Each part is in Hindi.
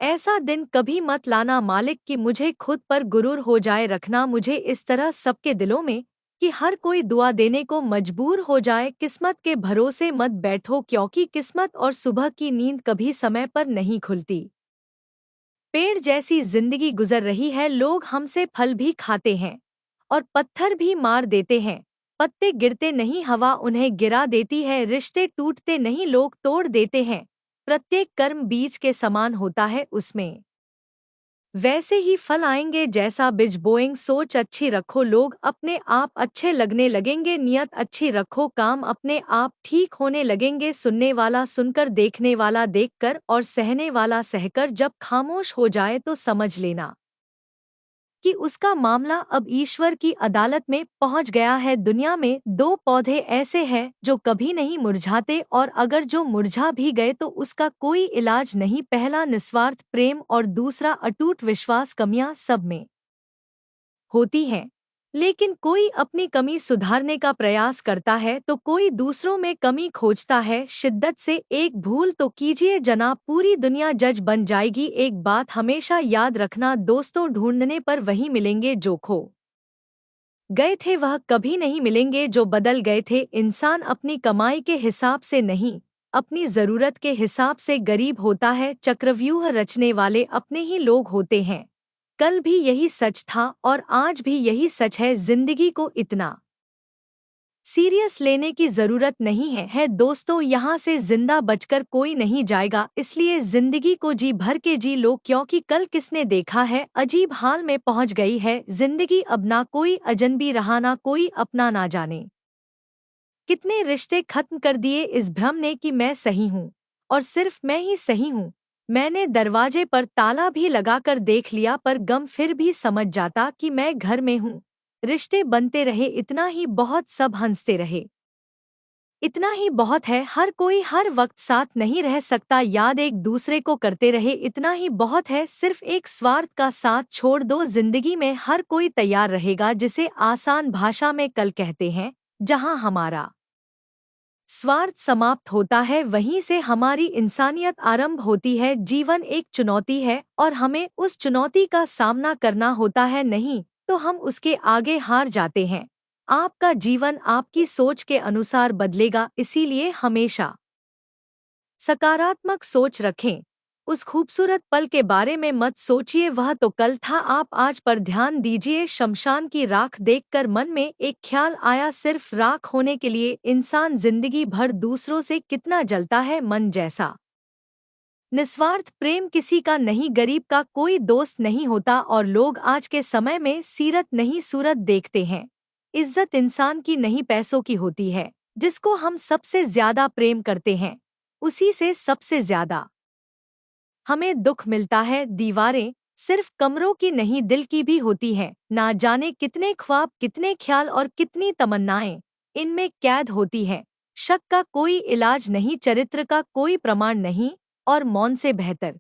ऐसा दिन कभी मत लाना मालिक कि मुझे खुद पर गुरूर हो जाए, रखना मुझे इस तरह सबके दिलों में कि हर कोई दुआ देने को मजबूर हो जाए। किस्मत के भरोसे मत बैठो, क्योंकि किस्मत और सुबह की नींद कभी समय पर नहीं खुलती। पेड़ जैसी जिंदगी गुजर रही है, लोग हमसे फल भी खाते हैं और पत्थर भी मार देते हैं। पत्ते गिरते नहीं, हवा उन्हें गिरा देती है। रिश्ते टूटते नहीं, लोग तोड़ देते हैं। प्रत्येक कर्म बीज के समान होता है, उसमें वैसे ही फल आएंगे जैसा बीज बोएंगे। सोच अच्छी रखो, लोग अपने आप अच्छे लगने लगेंगे। नियत अच्छी रखो, काम अपने आप ठीक होने लगेंगे। सुनने वाला सुनकर, देखने वाला देखकर और सहने वाला सहकर जब खामोश हो जाए तो समझ लेना कि उसका मामला अब ईश्वर की अदालत में पहुंच गया है। दुनिया में दो पौधे ऐसे हैं जो कभी नहीं मुरझाते, और अगर जो मुरझा भी गए तो उसका कोई इलाज नहीं। पहला निस्वार्थ प्रेम और दूसरा अटूट विश्वास। कमियां सब में होती हैं, लेकिन कोई अपनी कमी सुधारने का प्रयास करता है तो कोई दूसरों में कमी खोजता है। शिद्दत से एक भूल तो कीजिए जनाब, पूरी दुनिया जज बन जाएगी। एक बात हमेशा याद रखना, दोस्तों ढूंढने पर वही मिलेंगे जो खो गए थे, वह कभी नहीं मिलेंगे जो बदल गए थे। इंसान अपनी कमाई के हिसाब से नहीं, अपनी जरूरत के हिसाब से गरीब होता है। चक्रव्यूह रचने वाले अपने ही लोग होते हैं। कल भी यही सच था और आज भी यही सच है। जिंदगी को इतना सीरियस लेने की जरूरत नहीं है दोस्तों, यहाँ से जिंदा बचकर कोई नहीं जाएगा। इसलिए जिंदगी को जी भर के जी लो, क्योंकि कल किसने देखा है। अजीब हाल में पहुंच गई है जिंदगी, अब ना कोई अजनबी रहा, ना कोई अपना। ना जाने कितने रिश्ते खत्म कर दिए इस भ्रम ने कि मैं सही हूँ और सिर्फ मैं ही सही हूँ। मैंने दरवाजे पर ताला भी लगाकर देख लिया, पर गम फिर भी समझ जाता कि मैं घर में हूँ। रिश्ते बनते रहे, इतना ही बहुत। सब हंसते रहे, इतना ही बहुत है। हर कोई हर वक्त साथ नहीं रह सकता, याद एक दूसरे को करते रहे, इतना ही बहुत है। सिर्फ एक स्वार्थ का साथ छोड़ दो, जिंदगी में हर कोई तैयार रहेगा। जिसे आसान भाषा में कल कहते हैं, जहां हमारा स्वार्थ समाप्त होता है वहीं से हमारी इंसानियत आरंभ होती है। जीवन एक चुनौती है और हमें उस चुनौती का सामना करना होता है, नहीं तो हम उसके आगे हार जाते हैं। आपका जीवन आपकी सोच के अनुसार बदलेगा, इसीलिए हमेशा सकारात्मक सोच रखें। उस खूबसूरत पल के बारे में मत सोचिए, वह तो कल था। आप आज पर ध्यान दीजिए। शमशान की राख देखकर मन में एक ख्याल आया, सिर्फ राख होने के लिए इंसान जिंदगी भर दूसरों से कितना जलता है। मन जैसा निस्वार्थ प्रेम किसी का नहीं, गरीब का कोई दोस्त नहीं होता। और लोग आज के समय में सीरत नहीं सूरत देखते हैं। इज्जत इंसान की नहीं पैसों की होती है। जिसको हम सबसे ज्यादा प्रेम करते हैं उसी से सबसे ज्यादा हमें दुख मिलता है। दीवारें सिर्फ कमरों की नहीं, दिल की भी होती हैं। ना जाने कितने ख्वाब, कितने ख्याल और कितनी तमन्नाएं इनमें कैद होती हैं। शक का कोई इलाज नहीं, चरित्र का कोई प्रमाण नहीं, और मौन से बेहतर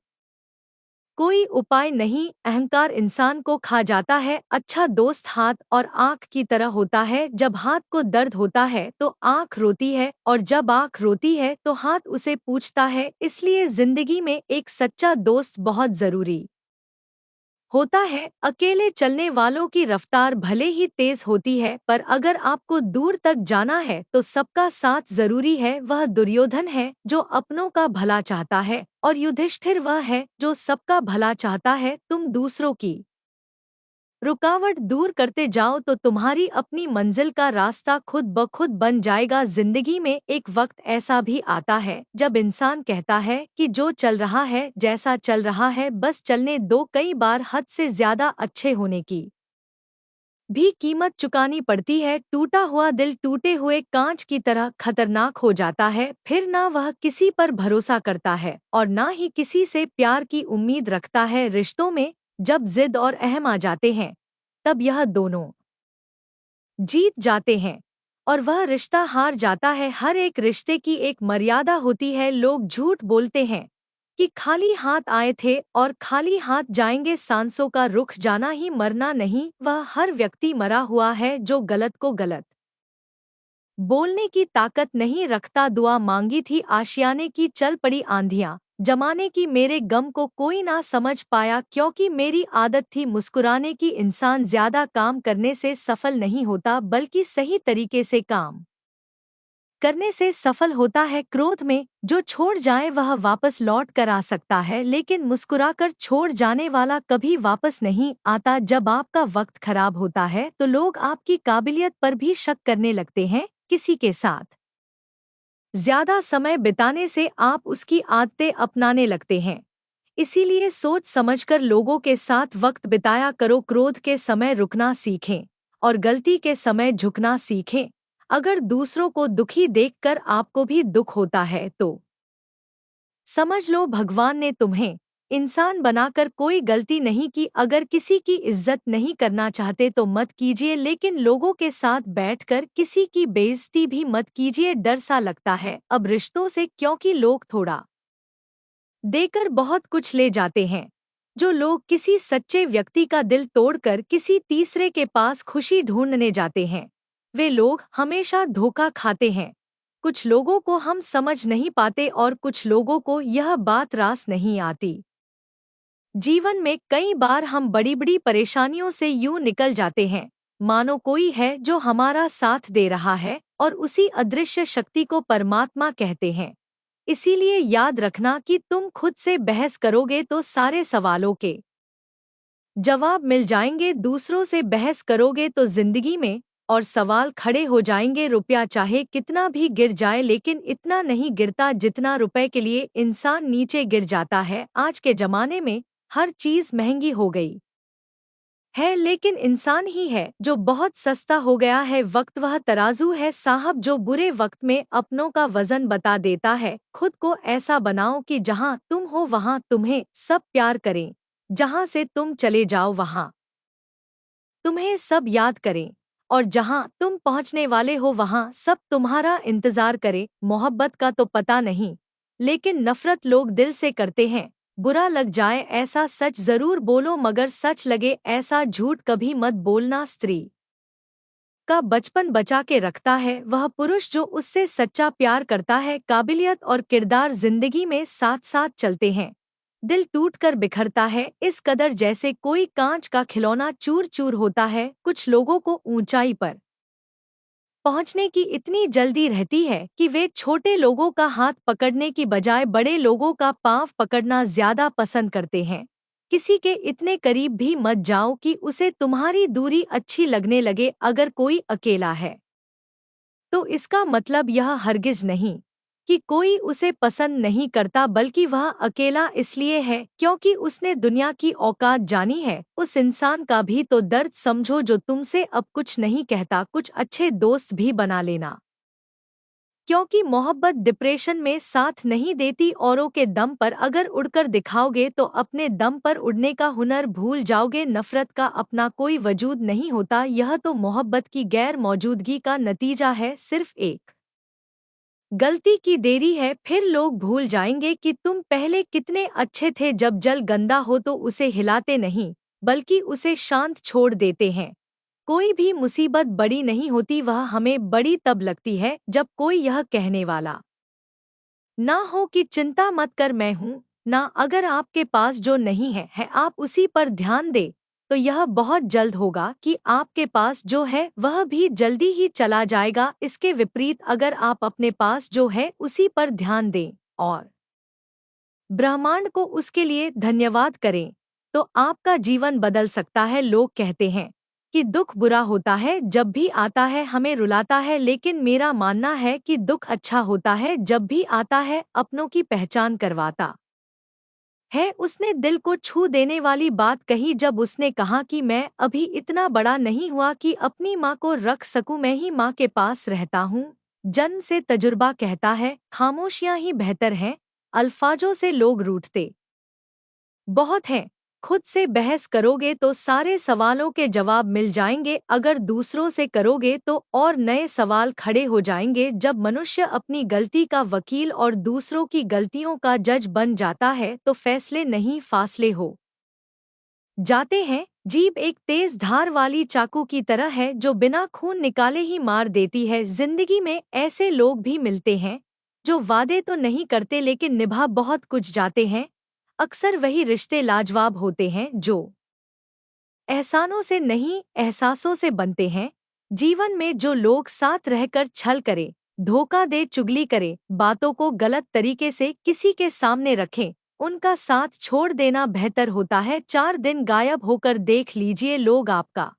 कोई उपाय नहीं। अहंकार इंसान को खा जाता है। अच्छा दोस्त हाथ और आँख की तरह होता है। जब हाथ को दर्द होता है तो आँख रोती है, और जब आँख रोती है तो हाथ उसे पूछता है। इसलिए जिंदगी में एक सच्चा दोस्त बहुत जरूरी होता है। अकेले चलने वालों की रफ्तार भले ही तेज होती है, पर अगर आपको दूर तक जाना है तो सबका साथ जरूरी है। वह दुर्योधन है जो अपनों का भला चाहता है, और युधिष्ठिर वह है जो सबका भला चाहता है। तुम दूसरों की रुकावट दूर करते जाओ तो तुम्हारी अपनी मंजिल का रास्ता खुद ब खुद बन जाएगा। जिंदगी में एक वक्त ऐसा भी आता है जब इंसान कहता है कि जो चल रहा है, जैसा चल रहा है बस चलने दो। कई बार हद से ज्यादा अच्छे होने की भी कीमत चुकानी पड़ती है। टूटा हुआ दिल टूटे हुए कांच की तरह खतरनाक हो जाता है। फिर ना वह किसी पर भरोसा करता है और ना ही किसी से प्यार की उम्मीद रखता है। रिश्तों में जब जिद और अहम आ जाते हैं तब यह दोनों जीत जाते हैं और वह रिश्ता हार जाता है। हर एक रिश्ते की एक मर्यादा होती है। लोग झूठ बोलते हैं कि खाली हाथ आए थे और खाली हाथ जाएंगे। सांसों का रुख जाना ही मरना नहीं। वह हर व्यक्ति मरा हुआ है जो गलत को गलत बोलने की ताकत नहीं रखता। दुआ मांगी थी आशियाने की, चल पड़ी आंधियां। जमाने की मेरे गम को कोई ना समझ पाया, क्योंकि मेरी आदत थी मुस्कुराने की। इंसान ज्यादा काम करने से सफल नहीं होता, बल्कि सही तरीके से काम करने से सफल होता है। क्रोध में जो छोड़ जाए वह वापस लौट कर आ सकता है, लेकिन मुस्कुराकर छोड़ जाने वाला कभी वापस नहीं आता। जब आपका वक्त खराब होता है तो लोग आपकी काबिलियत पर भी शक करने लगते हैं। किसी के साथ ज्यादा समय बिताने से आप उसकी आदतें अपनाने लगते हैं। इसीलिए सोच समझकर लोगों के साथ वक्त बिताया करो। क्रोध के समय रुकना सीखें और गलती के समय झुकना सीखें। अगर दूसरों को दुखी देखकर आपको भी दुख होता है तो समझ लो भगवान ने तुम्हें इंसान बनाकर कोई गलती नहीं की। अगर किसी की इज्जत नहीं करना चाहते तो मत कीजिए, लेकिन लोगों के साथ बैठकर किसी की बेइज्जती भी मत कीजिए। डर सा लगता है अब रिश्तों से, क्योंकि लोग थोड़ा देकर बहुत कुछ ले जाते हैं। जो लोग किसी सच्चे व्यक्ति का दिल तोड़कर किसी तीसरे के पास खुशी ढूंढने जाते हैं, वे लोग हमेशा धोखा खाते हैं। कुछ लोगों को हम समझ नहीं पाते और कुछ लोगों को यह बात रास नहीं आती। जीवन में कई बार हम बड़ी बड़ी परेशानियों से यूं निकल जाते हैं मानो कोई है जो हमारा साथ दे रहा है, और उसी अदृश्य शक्ति को परमात्मा कहते हैं। इसीलिए याद रखना कि तुम खुद से बहस करोगे तो सारे सवालों के जवाब मिल जाएंगे, दूसरों से बहस करोगे तो जिंदगी में और सवाल खड़े हो जाएंगे। रुपया चाहे कितना भी गिर जाए, लेकिन इतना नहीं गिरता जितना रुपए के लिए इंसान नीचे गिर जाता है। आज के जमाने में हर चीज महंगी हो गई है, लेकिन इंसान ही है जो बहुत सस्ता हो गया है। वक्त वह तराजू है साहब जो बुरे वक्त में अपनों का वजन बता देता है। खुद को ऐसा बनाओ कि जहां तुम हो वहां तुम्हें सब प्यार करें, जहां से तुम चले जाओ वहां तुम्हें सब याद करें, और जहां तुम पहुंचने वाले हो वहां सब तुम्हारा इंतजार करें। मोहब्बत का तो पता नहीं, लेकिन नफरत लोग दिल से करते हैं। बुरा लग जाए ऐसा सच जरूर बोलो, मगर सच लगे ऐसा झूठ कभी मत बोलना। स्त्री का बचपन बचा के रखता है वह पुरुष जो उससे सच्चा प्यार करता है। काबिलियत और किरदार जिंदगी में साथ साथ चलते हैं। दिल टूटकर बिखरता है इस कदर जैसे कोई कांच का खिलौना चूर चूर होता है। कुछ लोगों को ऊंचाई पर पहुंचने की इतनी जल्दी रहती है कि वे छोटे लोगों का हाथ पकड़ने की बजाय बड़े लोगों का पांव पकड़ना ज्यादा पसंद करते हैं। किसी के इतने करीब भी मत जाओ कि उसे तुम्हारी दूरी अच्छी लगने लगे। अगर कोई अकेला है तो इसका मतलब यह हरगिज नहीं कि कोई उसे पसंद नहीं करता, बल्कि वह अकेला इसलिए है क्योंकि उसने दुनिया की औकात जानी है। उस इंसान का भी तो दर्द समझो जो तुमसे अब कुछ नहीं कहता। कुछ अच्छे दोस्त भी बना लेना, क्योंकि मोहब्बत डिप्रेशन में साथ नहीं देती। औरों के दम पर अगर उड़कर दिखाओगे तो अपने दम पर उड़ने का हुनर भूल जाओगे। नफरत का अपना कोई वजूद नहीं होता, यह तो मोहब्बत की गैर मौजूदगी का नतीजा है। सिर्फ एक गलती की देरी है, फिर लोग भूल जाएंगे कि तुम पहले कितने अच्छे थे। जब जल गंदा हो तो उसे हिलाते नहीं, बल्कि उसे शांत छोड़ देते हैं। कोई भी मुसीबत बड़ी नहीं होती, वह हमें बड़ी तब लगती है जब कोई यह कहने वाला ना हो कि चिंता मत कर मैं हूँ ना। अगर आपके पास जो नहीं है आप उसी पर ध्यान दे तो यह बहुत जल्द होगा कि आपके पास जो है वह भी जल्दी ही चला जाएगा। इसके विपरीत अगर आप अपने पास जो है उसी पर ध्यान दें और ब्रह्मांड को उसके लिए धन्यवाद करें तो आपका जीवन बदल सकता है। लोग कहते हैं कि दुख बुरा होता है, जब भी आता है हमें रुलाता है, लेकिन मेरा मानना है कि दुख अच्छा होता है जब भी आता है अपनों की पहचान करवाता है। उसने दिल को छू देने वाली बात कही जब उसने कहा कि मैं अभी इतना बड़ा नहीं हुआ कि अपनी माँ को रख सकूं, मैं ही माँ के पास रहता हूँ। जन्म से तजुर्बा कहता है खामोशियां ही बेहतर हैं, अल्फाजों से लोग रूठते बहुत हैं। खुद से बहस करोगे तो सारे सवालों के जवाब मिल जाएंगे, अगर दूसरों से करोगे तो और नए सवाल खड़े हो जाएंगे। जब मनुष्य अपनी गलती का वकील और दूसरों की गलतियों का जज बन जाता है तो फैसले नहीं फासले हो जाते हैं। जीभ एक तेज धार वाली चाकू की तरह है जो बिना खून निकाले ही मार देती है। जिंदगी में ऐसे लोग भी मिलते हैं जो वादे तो नहीं करते लेकिन निभा बहुत कुछ जाते हैं। अक्सर वही रिश्ते लाजवाब होते हैं जो एहसानों से नहीं एहसासों से बनते हैं। जीवन में जो लोग साथ रहकर छल करे, धोखा दे, चुगली करे, बातों को गलत तरीके से किसी के सामने रखें, उनका साथ छोड़ देना बेहतर होता है। 4 दिन गायब होकर देख लीजिए, लोग आपका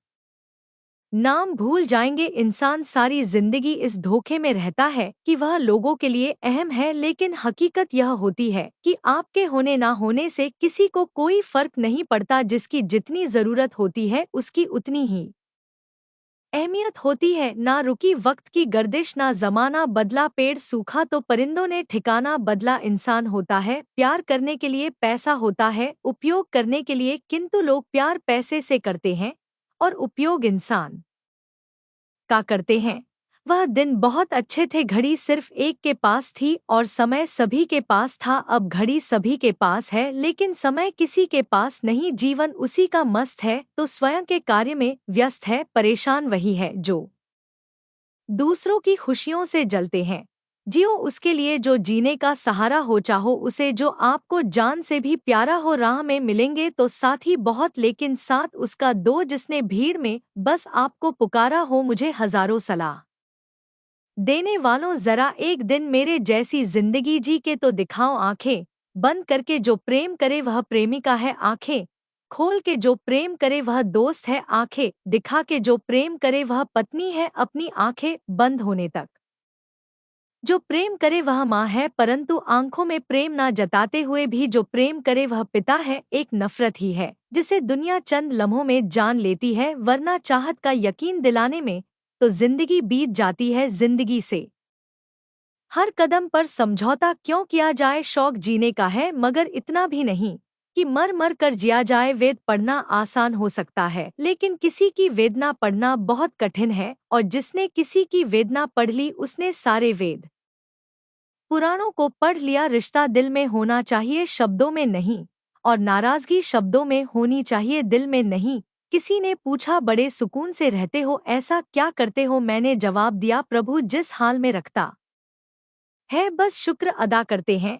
नाम भूल जाएंगे। इंसान सारी जिंदगी इस धोखे में रहता है कि वह लोगों के लिए अहम है, लेकिन हकीकत यह होती है कि आपके होने ना होने से किसी को कोई फर्क नहीं पड़ता। जिसकी जितनी जरूरत होती है उसकी उतनी ही अहमियत होती है। ना रुकी वक्त की गर्दिश, ना जमाना बदला, पेड़ सूखा तो परिंदों ने ठिकाना बदला। इंसान होता है प्यार करने के लिए, पैसा होता है उपयोग करने के लिए, किंतु लोग प्यार पैसे से करते हैं और उपयोग इंसान का करते हैं। वह दिन बहुत अच्छे थे, घड़ी सिर्फ एक के पास थी और समय सभी के पास था। अब घड़ी सभी के पास है लेकिन समय किसी के पास नहीं। जीवन उसी का मस्त है तो स्वयं के कार्य में व्यस्त है। परेशान वही है जो दूसरों की खुशियों से जलते हैं। जियो उसके लिए जो जीने का सहारा हो, चाहो उसे जो आपको जान से भी प्यारा हो। राह में मिलेंगे तो साथी बहुत, लेकिन साथ उसका दो जिसने भीड़ में बस आपको पुकारा हो। मुझे हजारों सलाह देने वालों, जरा एक दिन मेरे जैसी जिंदगी जी के तो दिखाओ। आंखें बंद करके जो प्रेम करे वह प्रेमिका है, आंखें खोल के जो प्रेम करे वह दोस्त है, आंखें दिखा के जो प्रेम करे वह पत्नी है। अपनी आंखें बंद होने तक जो प्रेम करे वह माँ है, परंतु आंखों में प्रेम ना जताते हुए भी जो प्रेम करे वह पिता है। एक नफरत ही है जिसे दुनिया चंद लम्हों में जान लेती है, वरना चाहत का यकीन दिलाने में तो जिंदगी बीत जाती है। जिंदगी से हर कदम पर समझौता क्यों किया जाए, शौक जीने का है मगर इतना भी नहीं कि मर मर कर जिया जाए। वेद पढ़ना आसान हो सकता है लेकिन किसी की वेदना पढ़ना बहुत कठिन है, और जिसने किसी की वेदना पढ़ ली उसने सारे वेद पुराणों को पढ़ लिया। रिश्ता दिल में होना चाहिए, शब्दों में नहीं, और नाराजगी शब्दों में होनी चाहिए, दिल में नहीं। किसी ने पूछा बड़े सुकून से रहते हो, ऐसा क्या करते हो? मैंने जवाब दिया, प्रभु जिस हाल में रखता है बस शुक्र अदा करते हैं।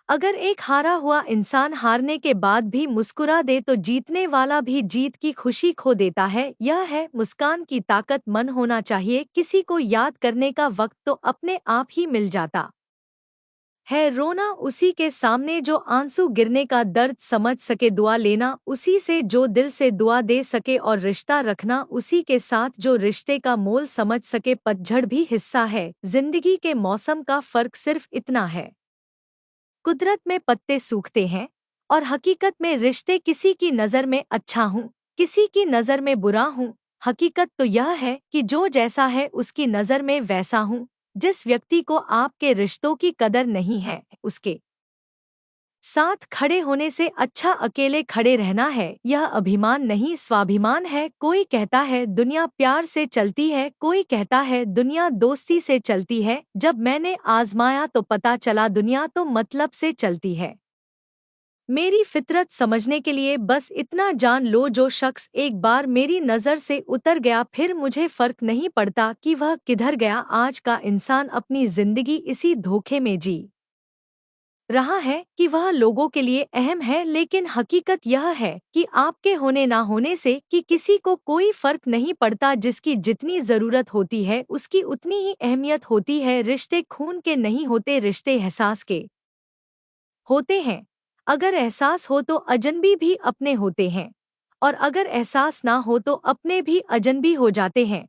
अगर एक हारा हुआ इंसान हारने के बाद भी मुस्कुरा दे तो जीतने वाला भी जीत की खुशी खो देता है। यह है मुस्कान की ताकत। मन होना चाहिए किसी को याद करने का, वक्त तो अपने आप ही मिल जाता है। रोना उसी के सामने जो आंसू गिरने का दर्द समझ सके, दुआ लेना उसी से जो दिल से दुआ दे सके, और रिश्ता रखना उसी के साथ जो रिश्ते का मोल समझ सके। पतझड़ भी हिस्सा है जिंदगी के मौसम का, फर्क सिर्फ इतना है कुदरत में पत्ते सूखते हैं और हकीकत में रिश्ते। किसी की नज़र में अच्छा हूँ, किसी की नज़र में बुरा हूँ। हकीकत तो यह है कि जो जैसा है उसकी नज़र में वैसा हूँ। जिस व्यक्ति को आपके रिश्तों की कदर नहीं है उसके साथ खड़े होने से अच्छा अकेले खड़े रहना है। यह अभिमान नहीं स्वाभिमान है। कोई कहता है दुनिया प्यार से चलती है, कोई कहता है दुनिया दोस्ती से चलती है। जब मैंने आजमाया तो पता चला दुनिया तो मतलब से चलती है। मेरी फितरत समझने के लिए बस इतना जान लो, जो शख्स एक बार मेरी नज़र से उतर गया फिर मुझे फर्क नहीं पड़ता कि वह किधर गया। आज का इंसान अपनी जिंदगी इसी धोखे में जी रहा है कि वह लोगों के लिए अहम है, लेकिन हकीकत यह है कि आपके होने ना होने से कि किसी को कोई फर्क नहीं पड़ता। जिसकी जितनी जरूरत होती है उसकी उतनी ही अहमियत होती है। रिश्ते खून के नहीं होते, रिश्ते एहसास के होते हैं। अगर एहसास हो तो अजनबी भी अपने होते हैं, और अगर एहसास ना हो तो अपने भी अजनबी हो जाते हैं।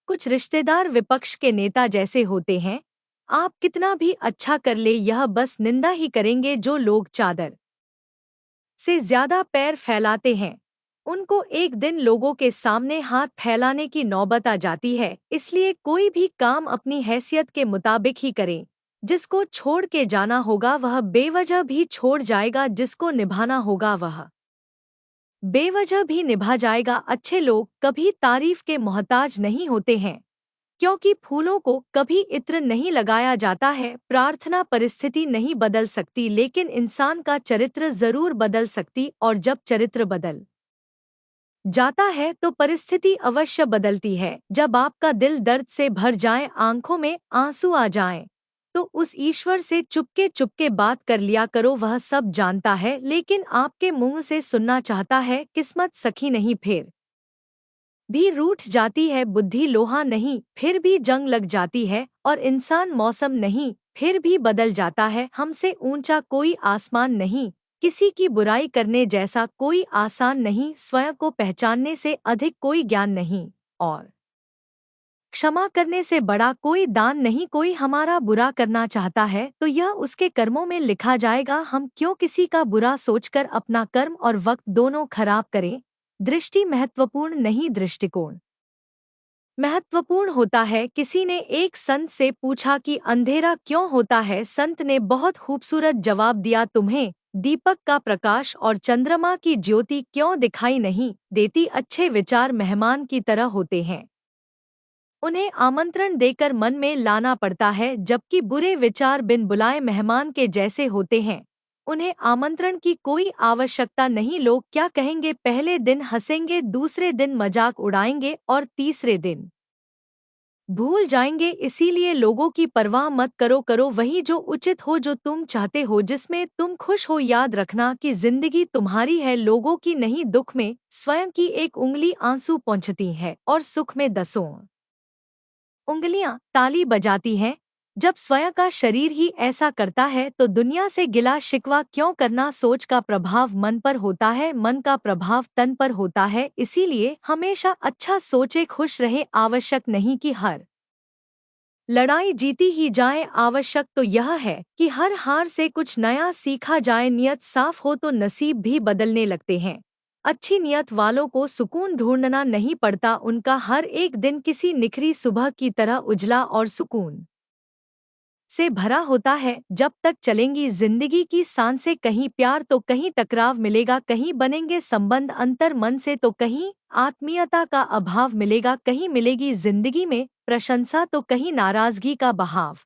कुछ रिश्तेदार विपक्ष के नेता जैसे होते हैं, आप कितना भी अच्छा कर ले यह बस निंदा ही करेंगे। जो लोग चादर से ज्यादा पैर फैलाते हैं उनको एक दिन लोगों के सामने हाथ फैलाने की नौबत आ जाती है। इसलिए कोई भी काम अपनी हैसियत के मुताबिक ही करें। जिसको छोड़ के जाना होगा वह बेवजह भी छोड़ जाएगा, जिसको निभाना होगा वह बेवजह भी निभा जाएगा। अच्छे लोग कभी तारीफ के मोहताज नहीं होते हैं, क्योंकि फूलों को कभी इत्र नहीं लगाया जाता है। प्रार्थना परिस्थिति नहीं बदल सकती, लेकिन इंसान का चरित्र जरूर बदल सकती, और जब चरित्र बदल जाता है तो परिस्थिति अवश्य बदलती है। जब आपका दिल दर्द से भर जाए, आंखों में आंसू आ जाएं, तो उस ईश्वर से चुपके चुपके बात कर लिया करो, वह सब जानता है लेकिन आपके मुंह से सुनना चाहता है। किस्मत सखी नहीं फिर भी रूठ जाती है, बुद्धि लोहा नहीं फिर भी जंग लग जाती है, और इंसान मौसम नहीं फिर भी बदल जाता है। हमसे ऊंचा कोई आसमान नहीं, किसी की बुराई करने जैसा कोई आसान नहीं, स्वयं को पहचानने से अधिक कोई ज्ञान नहीं, और क्षमा करने से बड़ा कोई दान नहीं। कोई हमारा बुरा करना चाहता है तो यह उसके कर्मों में लिखा जाएगा। हम क्यों किसी का बुरा सोचकर अपना कर्म और वक्त दोनों खराब करें। दृष्टि महत्वपूर्ण नहीं, दृष्टिकोण महत्वपूर्ण होता है। किसी ने एक संत से पूछा कि अंधेरा क्यों होता है। संत ने बहुत खूबसूरत जवाब दिया, तुम्हें दीपक का प्रकाश और चंद्रमा की ज्योति क्यों दिखाई नहीं देती। अच्छे विचार मेहमान की तरह होते हैं, उन्हें आमंत्रण देकर मन में लाना पड़ता है, जबकि बुरे विचार बिन बुलाए मेहमान के जैसे होते हैं, उन्हें आमंत्रण की कोई आवश्यकता नहीं। लोग क्या कहेंगे, पहले दिन हंसेंगे, दूसरे दिन मजाक उड़ाएंगे और तीसरे दिन भूल जाएंगे। इसीलिए लोगों की परवाह मत करो, करो वही जो उचित हो, जो तुम चाहते हो, जिसमें तुम खुश हो। याद रखना कि जिंदगी तुम्हारी है, लोगों की नहीं। दुख में स्वयं की एक उंगली आंसू पहुँचती है और सुख में दसों उंगलियां ताली बजाती हैं। जब स्वयं का शरीर ही ऐसा करता है तो दुनिया से गिला शिकवा क्यों करना। सोच का प्रभाव मन पर होता है, मन का प्रभाव तन पर होता है। इसीलिए हमेशा अच्छा सोचे, खुश रहे। आवश्यक नहीं कि हर लड़ाई जीती ही जाए, आवश्यक तो यह है कि हर हार से कुछ नया सीखा जाए। नियत साफ हो तो नसीब भी बदलने लगते हैं। अच्छी नियत वालों को सुकून ढूंढना नहीं पड़ता, उनका हर एक दिन किसी निखरी सुबह की तरह उजला और सुकून से भरा होता है। जब तक चलेंगी जिंदगी की सांसें, कहीं प्यार तो कहीं टकराव मिलेगा, कहीं बनेंगे संबंध अंतर मन से तो कहीं आत्मीयता का अभाव मिलेगा, कहीं मिलेगी जिंदगी में प्रशंसा तो कहीं नाराजगी का बहाव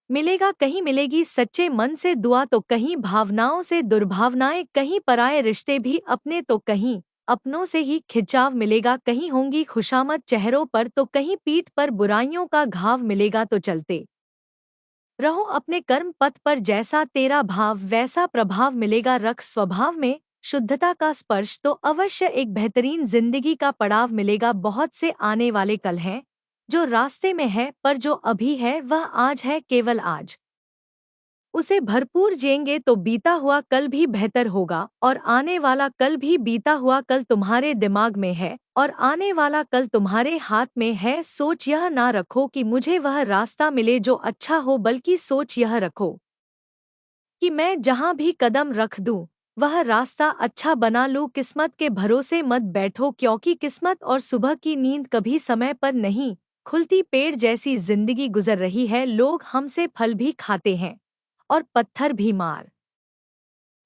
मिलेगा, कहीं मिलेगी सच्चे मन से दुआ तो कहीं भावनाओं से दुर्भावनाएं, कहीं पराये रिश्ते भी अपने तो कहीं अपनों से ही खिंचाव मिलेगा, कहीं होंगी खुशामद चेहरों पर तो कहीं पीठ पर बुराइयों का घाव मिलेगा। तो चलते रहो अपने कर्म पथ पर, जैसा तेरा भाव वैसा प्रभाव मिलेगा। रख स्वभाव में शुद्धता का स्पर्श तो अवश्य एक बेहतरीन जिंदगी का पड़ाव मिलेगा। बहुत से आने वाले कल हैं जो रास्ते में है, पर जो अभी है वह आज है, केवल आज उसे भरपूर जिएंगे तो बीता हुआ कल भी बेहतर होगा, और आने वाला कल भी बीता हुआ कल तुम्हारे दिमाग में है और आने वाला कल तुम्हारे हाथ में है। सोच यह ना रखो कि मुझे वह रास्ता मिले जो अच्छा हो, बल्कि सोच यह रखो कि मैं जहाँ भी कदम रख दूं वह रास्ता अच्छा बना लूं। किस्मत के भरोसे मत बैठो, क्योंकि किस्मत और सुबह की नींद कभी समय पर नहीं खुलती। पेड़ जैसी जिंदगी गुजर रही है, लोग हमसे फल भी खाते हैं और पत्थर भी मार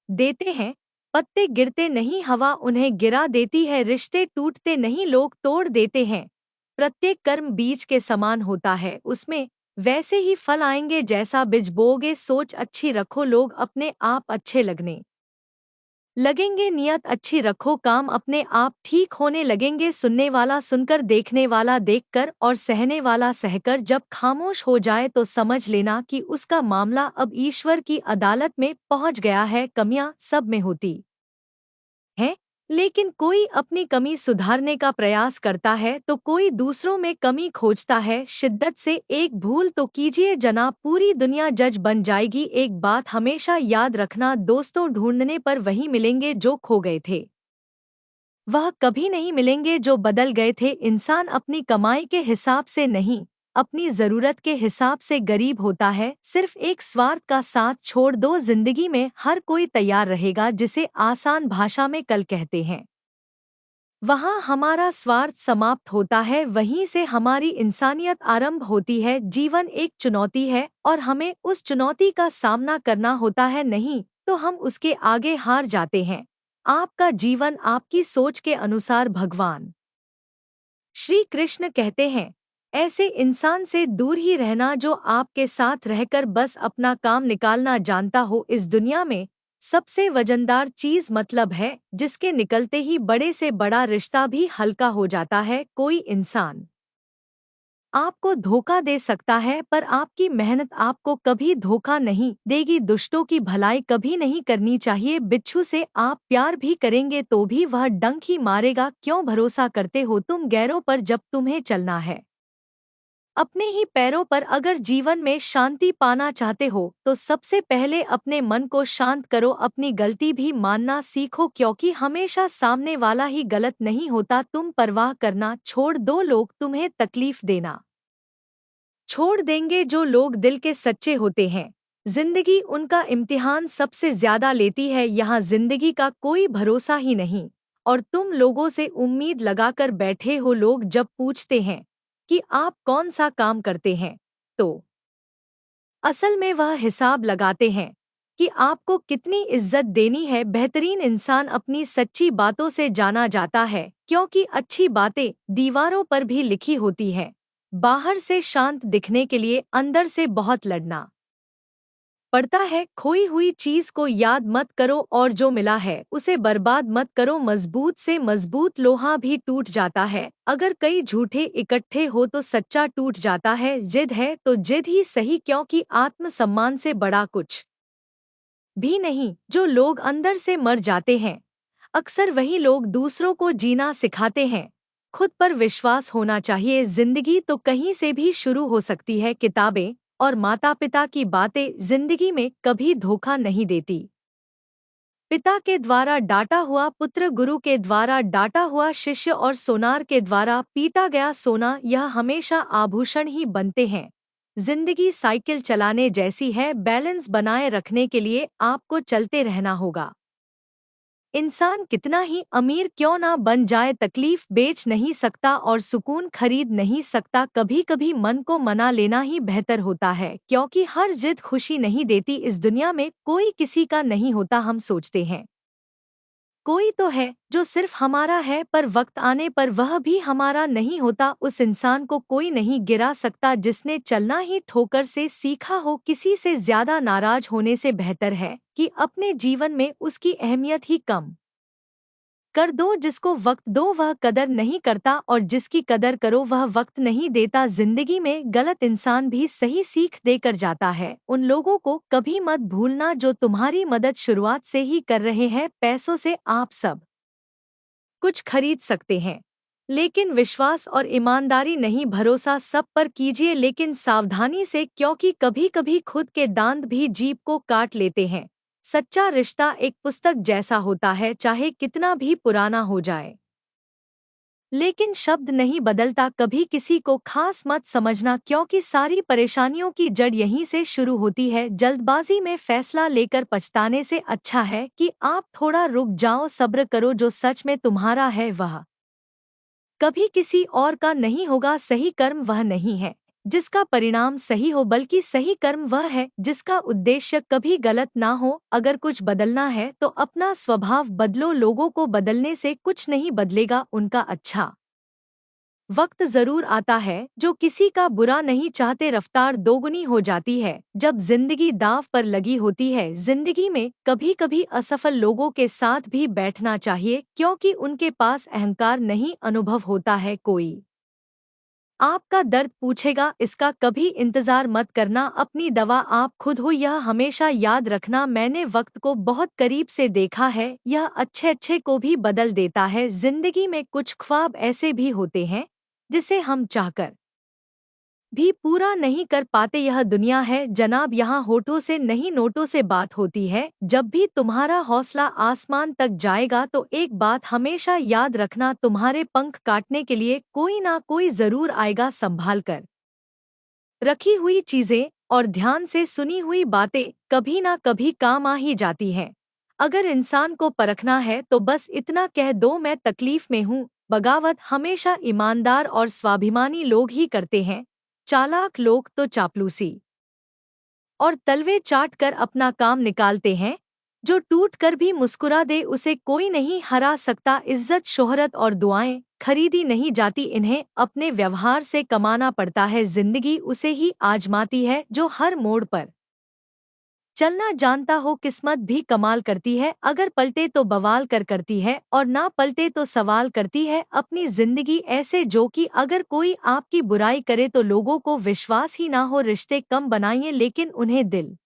देते हैं। पत्ते गिरते नहीं, हवा उन्हें गिरा देती है। रिश्ते टूटते नहीं, लोग तोड़ देते हैं। प्रत्येक कर्म बीज के समान होता है, उसमें वैसे ही फल आएंगे जैसा बीज बोओगे। सोच अच्छी रखो, लोग अपने आप अच्छे लगने लगेंगे। नियत अच्छी रखो, काम अपने आप ठीक होने लगेंगे। सुनने वाला सुनकर, देखने वाला देखकर और सहने वाला सहकर जब खामोश हो जाए तो समझ लेना कि उसका मामला अब ईश्वर की अदालत में पहुंच गया है। कमियां सब में होती हैं, लेकिन कोई अपनी कमी सुधारने का प्रयास करता है तो कोई दूसरों में कमी खोजता है। शिद्दत से एक भूल तो कीजिए जनाब, पूरी दुनिया जज बन जाएगी। एक बात हमेशा याद रखना, दोस्तों ढूंढने पर वही मिलेंगे जो खो गए थे, वह कभी नहीं मिलेंगे जो बदल गए थे। इंसान अपनी कमाई के हिसाब से नहीं, अपनी जरूरत के हिसाब से गरीब होता है। सिर्फ एक स्वार्थ का साथ छोड़ दो, जिंदगी में हर कोई तैयार रहेगा। जिसे आसान भाषा में कल कहते हैं, वहाँ हमारा स्वार्थ समाप्त होता है, वहीं से हमारी इंसानियत आरंभ होती है। जीवन एक चुनौती है और हमें उस चुनौती का सामना करना होता है, नहीं तो हम उसके आगे हार जाते हैं। आपका जीवन आपकी सोच के अनुसार। भगवान श्री कृष्ण कहते हैं, ऐसे इंसान से दूर ही रहना जो आपके साथ रहकर बस अपना काम निकालना जानता हो। इस दुनिया में सबसे वजनदार चीज मतलब है, जिसके निकलते ही बड़े से बड़ा रिश्ता भी हल्का हो जाता है। कोई इंसान आपको धोखा दे सकता है, पर आपकी मेहनत आपको कभी धोखा नहीं देगी। दुष्टों की भलाई कभी नहीं करनी चाहिए। बिच्छू से आप प्यार भी करेंगे तो भी वह डंक ही मारेगा। क्यों भरोसा करते हो तुम गैरों पर जब तुम्हें चलना है अपने ही पैरों पर? अगर जीवन में शांति पाना चाहते हो तो सबसे पहले अपने मन को शांत करो। अपनी गलती भी मानना सीखो, क्योंकि हमेशा सामने वाला ही गलत नहीं होता। तुम परवाह करना छोड़ दो, लोग तुम्हें तकलीफ देना छोड़ देंगे। जो लोग दिल के सच्चे होते हैं, जिंदगी उनका इम्तिहान सबसे ज्यादा लेती है। यहाँ जिंदगी का कोई भरोसा ही नहीं, और तुम लोगों से उम्मीद लगाकर बैठे हो। लोग जब पूछते हैं कि आप कौन सा काम करते हैं, तो असल में वह हिसाब लगाते हैं कि आपको कितनी इज्जत देनी है। बेहतरीन इंसान अपनी सच्ची बातों से जाना जाता है, क्योंकि अच्छी बातें दीवारों पर भी लिखी होती है। बाहर से शांत दिखने के लिए अंदर से बहुत लड़ना पड़ता है। खोई हुई चीज को याद मत करो, और जो मिला है उसे बर्बाद मत करो। मजबूत से मजबूत लोहा भी टूट जाता है। अगर कई झूठे इकट्ठे हो तो सच्चा टूट जाता है। जिद है तो जिद ही सही, क्योंकि आत्मसम्मान से बड़ा कुछ भी नहीं। जो लोग अंदर से मर जाते हैं, अक्सर वही लोग दूसरों को जीना सिखाते हैं। खुद पर विश्वास होना चाहिए। जिंदगी तो कहीं से भी शुरू हो सकती है। किताबें और माता पिता की बातें जिंदगी में कभी धोखा नहीं देती। पिता के द्वारा डांटा हुआ पुत्र, गुरु के द्वारा डांटा हुआ शिष्य, और सोनार के द्वारा पीटा गया सोना, यह हमेशा आभूषण ही बनते हैं। जिंदगी साइकिल चलाने जैसी है। बैलेंस बनाए रखने के लिए आपको चलते रहना होगा। इंसान कितना ही अमीर क्यों ना बन जाए, तकलीफ बेच नहीं सकता और सुकून खरीद नहीं सकता। कभी कभी मन को मना लेना ही बेहतर होता है, क्योंकि हर जिद खुशी नहीं देती। इस दुनिया में कोई किसी का नहीं होता। हम सोचते हैं कोई तो है जो सिर्फ हमारा है, पर वक्त आने पर वह भी हमारा नहीं होता। उस इंसान को कोई नहीं गिरा सकता जिसने चलना ही ठोकर से सीखा हो। किसी से ज्यादा नाराज होने से बेहतर है कि अपने जीवन में उसकी अहमियत ही कम कर दो। जिसको वक्त दो वह कदर नहीं करता, और जिसकी कदर करो वह वक्त नहीं देता। जिंदगी में गलत इंसान भी सही सीख देकर जाता है। उन लोगों को कभी मत भूलना जो तुम्हारी मदद शुरुआत से ही कर रहे हैं। पैसों से आप सब कुछ खरीद सकते हैं, लेकिन विश्वास और ईमानदारी नहीं। भरोसा सब पर कीजिए, लेकिन सावधानी से, क्योंकि कभी कभी खुद के दांत भी जीभ को काट लेते हैं। सच्चा रिश्ता एक पुस्तक जैसा होता है, चाहे कितना भी पुराना हो जाए, लेकिन शब्द नहीं बदलता। कभी किसी को खास मत समझना, क्योंकि सारी परेशानियों की जड़ यहीं से शुरू होती है। जल्दबाजी में फैसला लेकर पछताने से अच्छा है कि आप थोड़ा रुक जाओ, सब्र करो। जो सच में तुम्हारा है वह कभी किसी और का नहीं होगा। सही कर्म वह नहीं है जिसका परिणाम सही हो, बल्कि सही कर्म वह है जिसका उद्देश्य कभी गलत ना हो। अगर कुछ बदलना है तो अपना स्वभाव बदलो। लोगों को बदलने से कुछ नहीं बदलेगा। उनका अच्छा वक्त जरूर आता है जो किसी का बुरा नहीं चाहते। रफ्तार दोगुनी हो जाती है जब जिंदगी दांव पर लगी होती है। जिंदगी में कभी कभी असफल लोगों के साथ भी बैठना चाहिए, क्योंकि उनके पास अहंकार नहीं, अनुभव होता है। कोई आपका दर्द पूछेगा, इसका कभी इंतजार मत करना। अपनी दवा आप खुद हो, यह हमेशा याद रखना। मैंने वक्त को बहुत करीब से देखा है, यह अच्छे अच्छे को भी बदल देता है। जिंदगी में कुछ ख्वाब ऐसे भी होते हैं जिसे हम चाहकर भी पूरा नहीं कर पाते। यह दुनिया है जनाब, यहाँ होठों से नहीं नोटों से बात होती है। जब भी तुम्हारा हौसला आसमान तक जाएगा तो एक बात हमेशा याद रखना, तुम्हारे पंख काटने के लिए कोई ना कोई जरूर आएगा। संभाल कर रखी हुई चीजें और ध्यान से सुनी हुई बातें कभी ना कभी काम आ ही जाती हैं। अगर इंसान को परखना है तो बस इतना कह दो, मैं तकलीफ में हूँ। बगावत हमेशा ईमानदार और स्वाभिमानी लोग ही करते हैं। चालाक लोग तो चापलूसी और तलवे चाट कर अपना काम निकालते हैं। जो टूट कर भी मुस्कुरा दे उसे कोई नहीं हरा सकता। इज्जत, शोहरत और दुआएं खरीदी नहीं जाती, इन्हें अपने व्यवहार से कमाना पड़ता है। जिंदगी उसे ही आजमाती है जो हर मोड़ पर चलना जानता हो किस्मत भी कमाल करती है, अगर पलटे तो बवाल करती है और ना पलटे तो सवाल करती है। अपनी जिंदगी ऐसे जो कि अगर कोई आपकी बुराई करे तो लोगों को विश्वास ही ना हो। रिश्ते कम बनाइए लेकिन उन्हें दिल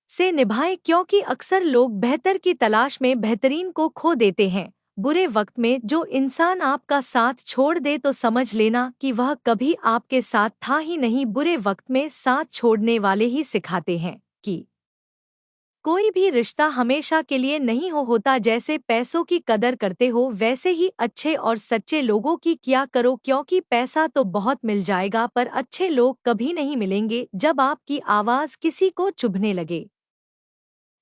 से निभाएं, क्योंकि अक्सर लोग बेहतर की तलाश में बेहतरीन को खो देते हैं। बुरे वक्त में जो इंसान आपका साथ छोड़ दे तो समझ लेना कि वह कभी आपके साथ था ही नहीं। बुरे वक्त में साथ छोड़ने वाले ही सिखाते हैं कि कोई भी रिश्ता हमेशा के लिए नहीं होता। जैसे पैसों की कदर करते हो वैसे ही अच्छे और सच्चे लोगों की किया करो, क्योंकि पैसा तो बहुत मिल जाएगा पर अच्छे लोग कभी नहीं मिलेंगे। जब आपकी आवाज़ किसी को चुभने लगे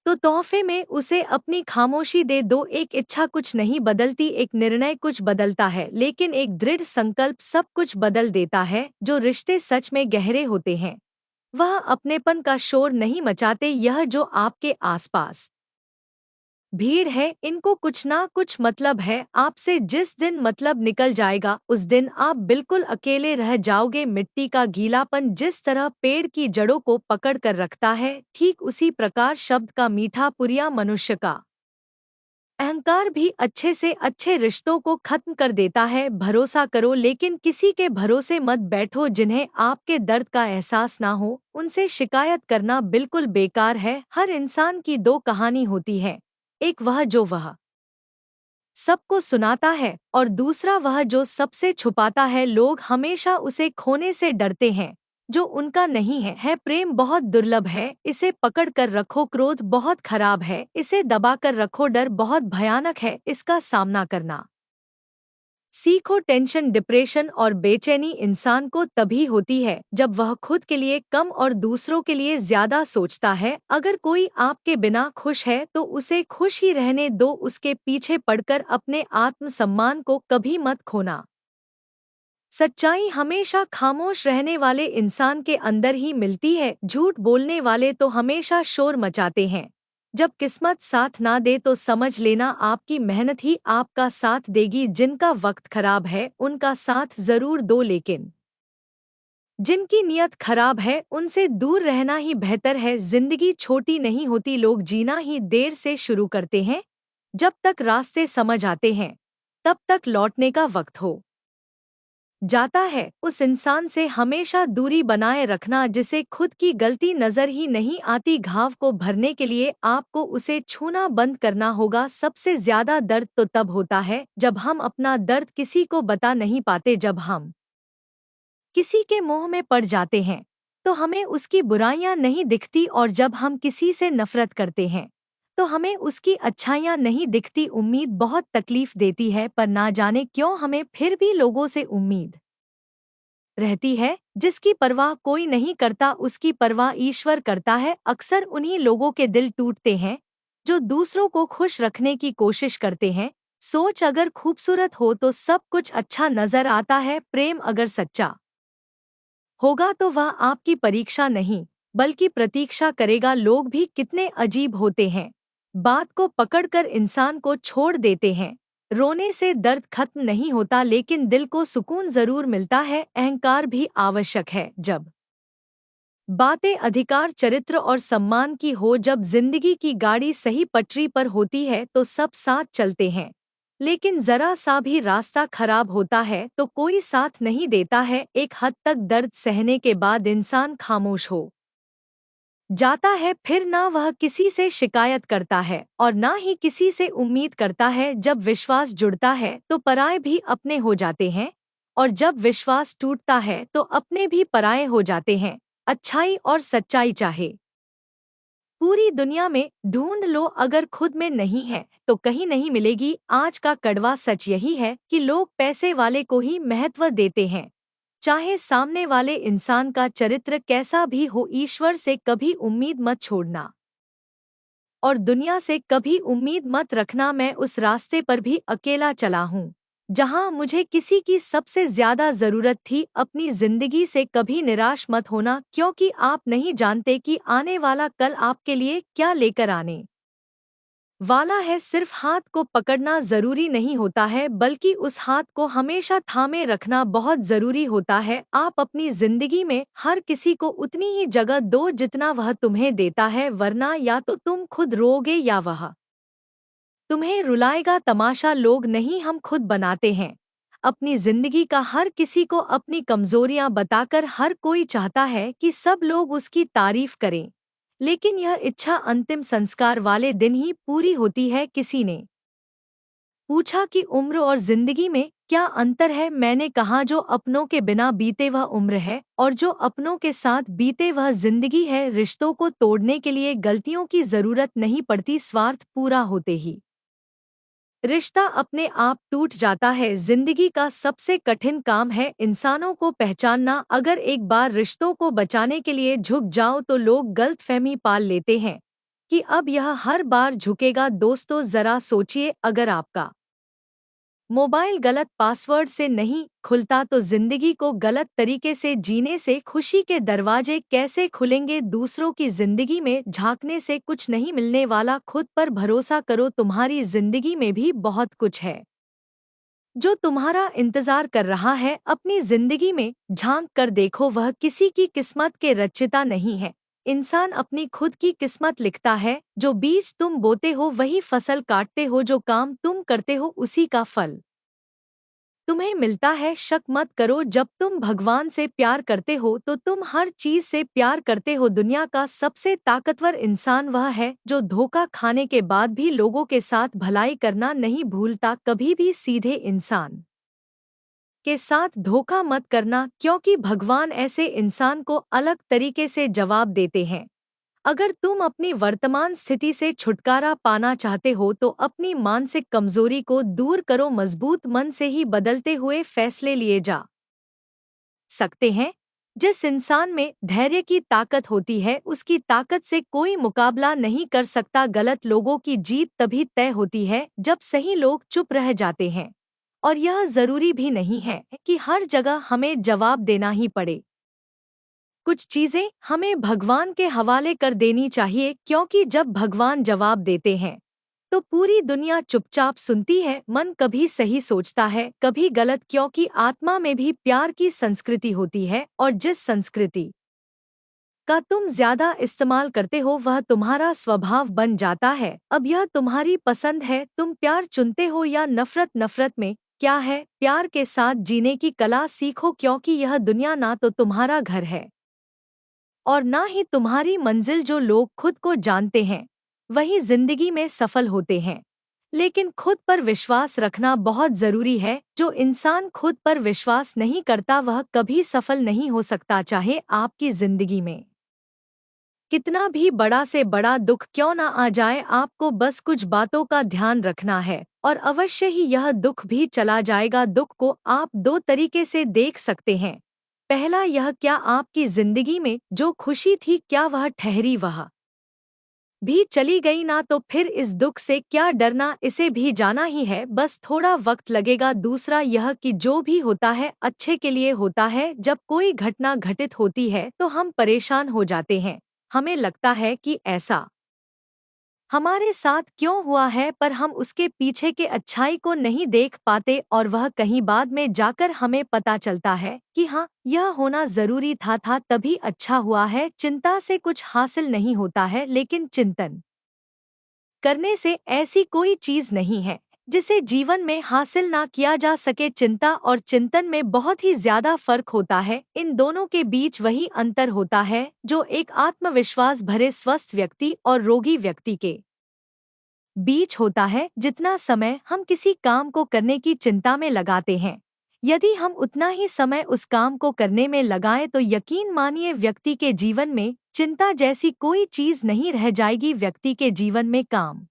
तो तोहफे में उसे अपनी खामोशी दे दो। एक इच्छा कुछ नहीं बदलती, एक निर्णय कुछ बदलता है, लेकिन एक दृढ़ संकल्प सब कुछ बदल देता है। जो रिश्ते सच में गहरे होते हैं वह अपनेपन का शोर नहीं मचाते। यह जो आपके आसपास भीड़ है इनको कुछ ना कुछ मतलब है आपसे। जिस दिन मतलब निकल जाएगा उस दिन आप बिल्कुल अकेले रह जाओगे। मिट्टी का गीलापन जिस तरह पेड़ की जड़ों को पकड़ कर रखता है, ठीक उसी प्रकार शब्द का मीठा पुरिया मनुष्य का अहंकार भी अच्छे से अच्छे रिश्तों को खत्म कर देता है। भरोसा करो लेकिन किसी के भरोसे मत बैठो। जिन्हें आपके दर्द का एहसास ना हो उनसे शिकायत करना बिल्कुल बेकार है। हर इंसान की दो कहानी होती है, एक वह सबको सुनाता है और दूसरा वह जो सबसे छुपाता है। लोग हमेशा उसे खोने से डरते हैं जो उनका नहीं है। प्रेम बहुत दुर्लभ है, इसे पकड़ कर रखो। क्रोध बहुत खराब है, इसे दबा कर रखो। डर बहुत भयानक है, इसका सामना करना सीखो। टेंशन, डिप्रेशन और बेचैनी इंसान को तभी होती है जब वह खुद के लिए कम और दूसरों के लिए ज्यादा सोचता है। अगर कोई आपके बिना खुश है तो उसे खुश ही रहने दो। उसके पीछे पड़कर अपने आत्मसम्मान को कभी मत खोना। सच्चाई हमेशा खामोश रहने वाले इंसान के अंदर ही मिलती है। झूठ बोलने वाले तो हमेशा शोर मचाते हैं। जब किस्मत साथ ना दे तो समझ लेना आपकी मेहनत ही आपका साथ देगी। जिनका वक्त खराब है उनका साथ जरूर दो, लेकिन जिनकी नियत खराब है उनसे दूर रहना ही बेहतर है। जिंदगी छोटी नहीं होती, लोग जीना ही देर से शुरू करते हैं। जब तक रास्ते समझ आते हैं तब तक लौटने का वक्त हो जाता है। उस इंसान से हमेशा दूरी बनाए रखना जिसे खुद की गलती नजर ही नहीं आती। घाव को भरने के लिए आपको उसे छूना बंद करना होगा। सबसे ज्यादा दर्द तो तब होता है जब हम अपना दर्द किसी को बता नहीं पाते। जब हम किसी के मोह में पड़ जाते हैं तो हमें उसकी बुराइयां नहीं दिखती, और जब हम किसी से नफरत करते हैं तो हमें उसकी अच्छाइयां नहीं दिखती। उम्मीद बहुत तकलीफ देती है, पर ना जाने क्यों हमें फिर भी लोगों से उम्मीद रहती है। जिसकी परवाह कोई नहीं करता उसकी परवाह ईश्वर करता है। अक्सर उन्हीं लोगों के दिल टूटते हैं जो दूसरों को खुश रखने की कोशिश करते हैं। सोच अगर खूबसूरत हो तो सब कुछ अच्छा नजर आता है। प्रेम अगर सच्चा होगा तो वह आपकी परीक्षा नहीं बल्कि प्रतीक्षा करेगा। लोग भी कितने अजीब होते हैं, बात को पकड़कर इंसान को छोड़ देते हैं। रोने से दर्द खत्म नहीं होता लेकिन दिल को सुकून जरूर मिलता है। अहंकार भी आवश्यक है जब बातें अधिकार, चरित्र और सम्मान की हो। जब जिंदगी की गाड़ी सही पटरी पर होती है तो सब साथ चलते हैं, लेकिन जरा सा भी रास्ता खराब होता है तो कोई साथ नहीं देता है। एक हद तक दर्द सहने के बाद इंसान खामोश हो जाता है, फिर ना वह किसी से शिकायत करता है और ना ही किसी से उम्मीद करता है। जब विश्वास जुड़ता है तो पराये भी अपने हो जाते हैं, और जब विश्वास टूटता है तो अपने भी पराये हो जाते हैं। अच्छाई और सच्चाई चाहे पूरी दुनिया में ढूंढ लो, अगर खुद में नहीं है तो कहीं नहीं मिलेगी। आज का कड़वा सच यही है कि लोग पैसे वाले को ही महत्व देते हैं, चाहे सामने वाले इंसान का चरित्र कैसा भी हो। ईश्वर से कभी उम्मीद मत छोड़ना और दुनिया से कभी उम्मीद मत रखना। मैं उस रास्ते पर भी अकेला चला हूँ जहाँ मुझे किसी की सबसे ज्यादा जरूरत थी। अपनी जिंदगी से कभी निराश मत होना, क्योंकि आप नहीं जानते कि आने वाला कल आपके लिए क्या लेकर आने वाला है। सिर्फ हाथ को पकड़ना जरूरी नहीं होता है, बल्कि उस हाथ को हमेशा थामे रखना बहुत जरूरी होता है। आप अपनी जिंदगी में हर किसी को उतनी ही जगह दो जितना वह तुम्हें देता है, वरना या तो तुम खुद रोओगे या वह तुम्हें रुलाएगा। तमाशा लोग नहीं, हम खुद बनाते हैं अपनी जिंदगी का। हर किसी को अपनी कमजोरियां बताकर हर कोई चाहता है कि सब लोग उसकी तारीफ करें, लेकिन यह इच्छा अंतिम संस्कार वाले दिन ही पूरी होती है। किसी ने पूछा कि उम्र और जिंदगी में क्या अंतर है। मैंने कहा, जो अपनों के बिना बीते वह उम्र है, और जो अपनों के साथ बीते वह जिंदगी है। रिश्तों को तोड़ने के लिए गलतियों की जरूरत नहीं पड़ती, स्वार्थ पूरा होते ही रिश्ता अपने आप टूट जाता है। जिंदगी का सबसे कठिन काम है इंसानों को पहचानना। अगर एक बार रिश्तों को बचाने के लिए झुक जाओ तो लोग गलतफहमी पाल लेते हैं कि अब यह हर बार झुकेगा। दोस्तों, जरा सोचिए, अगर आपका मोबाइल गलत पासवर्ड से नहीं खुलता तो जिंदगी को गलत तरीके से जीने से खुशी के दरवाजे कैसे खुलेंगे। दूसरों की जिंदगी में झांकने से कुछ नहीं मिलने वाला, खुद पर भरोसा करो। तुम्हारी जिंदगी में भी बहुत कुछ है जो तुम्हारा इंतजार कर रहा है। अपनी जिंदगी में झांक कर देखो, वह किसी की किस्मत के रचिता नहीं है। इंसान अपनी खुद की किस्मत लिखता है। जो बीज तुम बोते हो वही फसल काटते हो, जो काम तुम करते हो उसी का फल तुम्हें मिलता है। शक मत करो, जब तुम भगवान से प्यार करते हो तो तुम हर चीज से प्यार करते हो। दुनिया का सबसे ताकतवर इंसान वह है जो धोखा खाने के बाद भी लोगों के साथ भलाई करना नहीं भूलता। कभी भी सीधे इंसान के साथ धोखा मत करना, क्योंकि भगवान ऐसे इंसान को अलग तरीके से जवाब देते हैं। अगर तुम अपनी वर्तमान स्थिति से छुटकारा पाना चाहते हो तो अपनी मानसिक कमजोरी को दूर करो। मजबूत मन से ही बदलते हुए फैसले लिए जा सकते हैं। जिस इंसान में धैर्य की ताकत होती है उसकी ताकत से कोई मुकाबला नहीं कर सकता। गलत लोगों की जीत तभी तय होती है जब सही लोग चुप रह जाते हैं, और यह जरूरी भी नहीं है कि हर जगह हमें जवाब देना ही पड़े। कुछ चीजें हमें भगवान के हवाले कर देनी चाहिए, क्योंकि जब भगवान जवाब देते हैं तो पूरी दुनिया चुपचाप सुनती है। मन कभी सही सोचता है, कभी गलत, क्योंकि आत्मा में भी प्यार की संस्कृति होती है, और जिस संस्कृति का तुम ज्यादा इस्तेमाल करते हो वह तुम्हारा स्वभाव बन जाता है। अब यह तुम्हारी पसंद है, तुम प्यार चुनते हो या नफरत। नफरत में क्या है, प्यार के साथ जीने की कला सीखो, क्योंकि यह दुनिया ना तो तुम्हारा घर है और ना ही तुम्हारी मंजिल। जो लोग खुद को जानते हैं वही जिंदगी में सफल होते हैं, लेकिन खुद पर विश्वास रखना बहुत जरूरी है। जो इंसान खुद पर विश्वास नहीं करता वह कभी सफल नहीं हो सकता। चाहे आपकी जिंदगी में कितना भी बड़ा से बड़ा दुख क्यों ना आ जाए, आपको बस कुछ बातों का ध्यान रखना है और अवश्य ही यह दुख भी चला जाएगा। दुख को आप दो तरीके से देख सकते हैं। पहला यह, क्या आपकी जिंदगी में जो खुशी थी क्या वह ठहरी, वह भी चली गई ना, तो फिर इस दुख से क्या डरना, इसे भी जाना ही है, बस थोड़ा वक्त लगेगा। दूसरा यह कि जो भी होता है अच्छे के लिए होता है। जब कोई घटना घटित होती है तो हम परेशान हो जाते हैं, हमें लगता है कि ऐसा हमारे साथ क्यों हुआ है, पर हम उसके पीछे के अच्छाई को नहीं देख पाते, और वह कहीं बाद में जाकर हमें पता चलता है कि हाँ, यह होना जरूरी था तभी अच्छा हुआ है। चिंता से कुछ हासिल नहीं होता है, लेकिन चिंतन करने से ऐसी कोई चीज नहीं है जिसे जीवन में हासिल ना किया जा सके। चिंता और चिंतन में बहुत ही ज्यादा फर्क होता है। इन दोनों के बीच वही अंतर होता है जो एक आत्मविश्वास भरे स्वस्थ व्यक्ति और रोगी व्यक्ति के बीच होता है। जितना समय हम किसी काम को करने की चिंता में लगाते हैं, यदि हम उतना ही समय उस काम को करने में लगाएं तो यकीन मानिए व्यक्ति के जीवन में चिंता जैसी कोई चीज नहीं रह जाएगी। व्यक्ति के जीवन में काम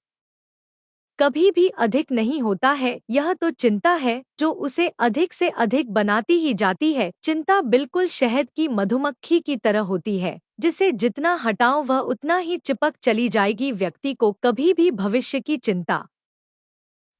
कभी भी अधिक नहीं होता है, यह तो चिंता है जो उसे अधिक से अधिक बनाती ही जाती है। चिंता बिल्कुल शहद की मधुमक्खी की तरह होती है, जिसे जितना हटाओ वह उतना ही चिपक चली जाएगी। व्यक्ति को कभी भी भविष्य की चिंता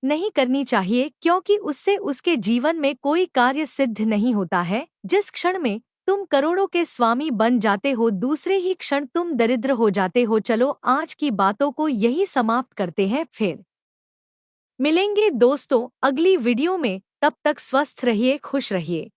नहीं करनी चाहिए, क्योंकि उससे उसके जीवन में कोई कार्य सिद्ध नहीं होता है। जिस क्षण में तुम करोड़ों के स्वामी बन जाते हो, दूसरे ही क्षण तुम दरिद्र हो जाते हो। चलो आज की बातों को यही समाप्त करते हैं, फिर मिलेंगे दोस्तों अगली वीडियो में। तब तक स्वस्थ रहिए, खुश रहिए।